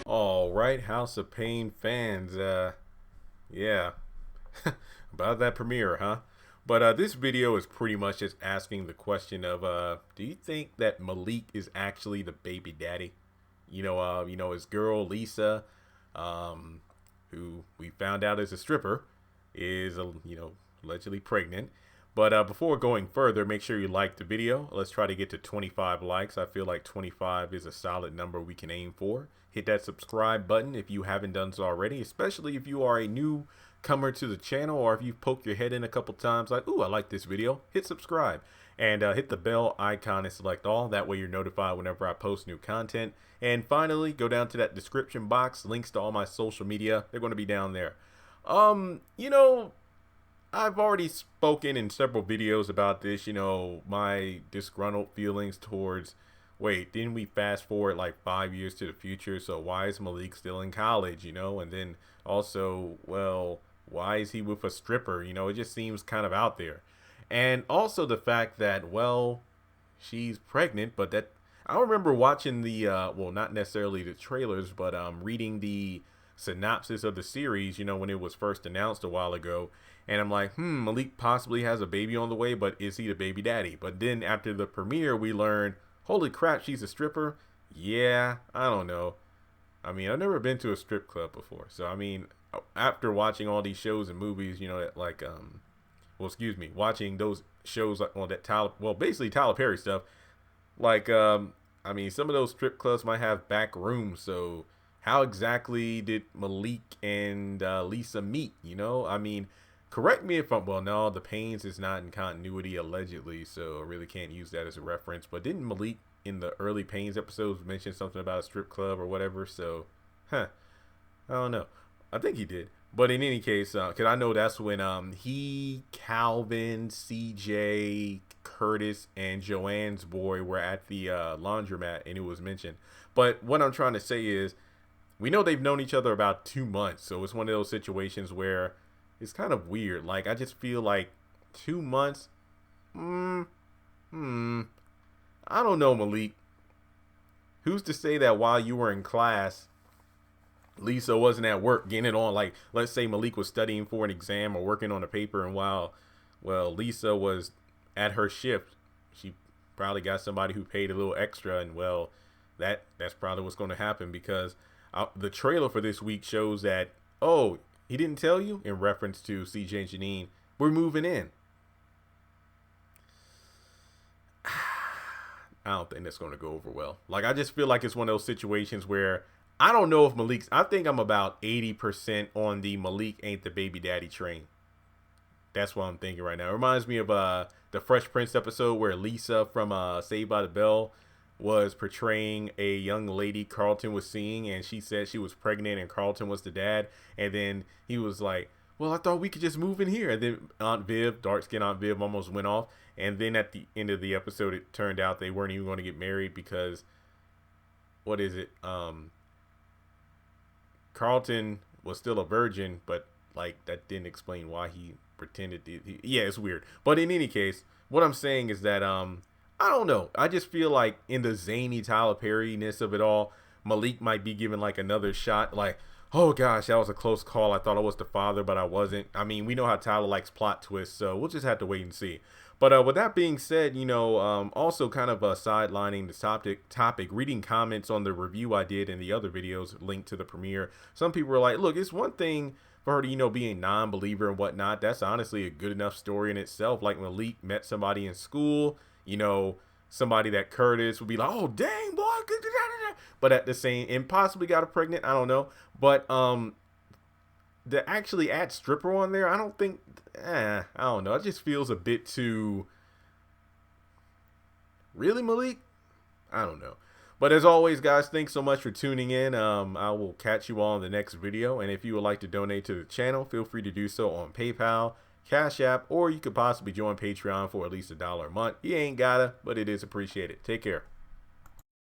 All right, House of Payne fans. Yeah, about that premiere, huh? But this video is pretty much just asking the question of, do you think that Malik is actually the baby daddy? His girl Lisa, um, who we found out is a stripper, is allegedly pregnant. But before going further, make sure you like the video. Let's try to get to 25 likes. I feel like 25 is a solid number we can aim for. Hit that subscribe button if you haven't done so already, especially if you are a newcomer to the channel, or if you've poked your head in a couple times like, ooh, I like this video. Hit subscribe and hit the bell icon and select all. That way you're notified whenever I post new content. And finally, go down to that description box. Links to all my social media. They're going to be down there. I've already spoken in several videos about this, my disgruntled feelings towards, wait, didn't we fast forward like 5 years to the future? So why is Malik still in college, And then also, well, why is he with a stripper? It just seems kind of out there. And also the fact that, well, she's pregnant, but that I remember watching the, well, not necessarily the trailers, but reading the synopsis of the series, when it was first announced a while ago. And I'm like, Malik possibly has a baby on the way, but is he the baby daddy? But then after the premiere, we learned, holy crap, she's a stripper. Yeah, I don't know. I mean, I've never been to a strip club before. So, I mean, after watching all these shows and movies, watching those shows like basically Tyler Perry stuff. Some of those strip clubs might have back rooms. So how exactly did Malik and Lisa meet? Correct me if no, the Paynes is not in continuity allegedly, so I really can't use that as a reference. But didn't Malik in the early Paynes episodes mention something about a strip club or whatever? So, I don't know. I think he did. But in any case, because I know that's when he, Calvin, CJ, Curtis, and Joanne's boy were at the laundromat, and it was mentioned. But what I'm trying to say is, we know they've known each other about 2 months, so it's one of those situations where it's kind of weird. Like, I just feel like 2 months, I don't know, Malik. Who's to say that while you were in class, Lisa wasn't at work getting it on? Like, let's say Malik was studying for an exam or working on a paper, and while, Lisa was at her shift, she probably got somebody who paid a little extra, and, that's probably what's going to happen, because the trailer for this week shows that, oh, he didn't tell you, in reference to CJ and Janine, we're moving in. I don't think that's going to go over well. Like, I just feel like it's one of those situations where I don't know if I think I'm about 80% on the Malik ain't the baby daddy train. That's what I'm thinking right now. It reminds me of the Fresh Prince episode where Lisa from Saved by the Bell was portraying a young lady Carlton was seeing, and she said she was pregnant and Carlton was the dad. And then he was like, well, I thought we could just move in here. And then dark-skinned Aunt Viv almost went off. And then at the end of the episode, it turned out they weren't even going to get married because, Carlton was still a virgin, but like that didn't explain why he pretended to. Yeah, it's weird. But in any case, what I'm saying is that I don't know. I just feel like in the zany Tyler Perry-ness of it all, Malik might be given like another shot. Like, oh gosh, that was a close call. I thought I was the father, but I wasn't. I mean, we know how Tyler likes plot twists, so we'll just have to wait and see. But with that being said, also kind of sidelining the topic, reading comments on the review I did in the other videos linked to the premiere. Some people were like, look, it's one thing for her to, be a non-believer and whatnot. That's honestly a good enough story in itself. Like, Malik met somebody in school, somebody that Curtis would be like, oh, dang, boy. But at the same, and possibly got her pregnant. I don't know. But to actually add stripper on there, I don't think, I don't know. It just feels a bit too, really, Malik? I don't know. But as always, guys, thanks so much for tuning in. I will catch you all in the next video. And if you would like to donate to the channel, feel free to do so on PayPal, Cash App, or you could possibly join Patreon for at least $1 a month. You ain't gotta, but it is appreciated. Take care.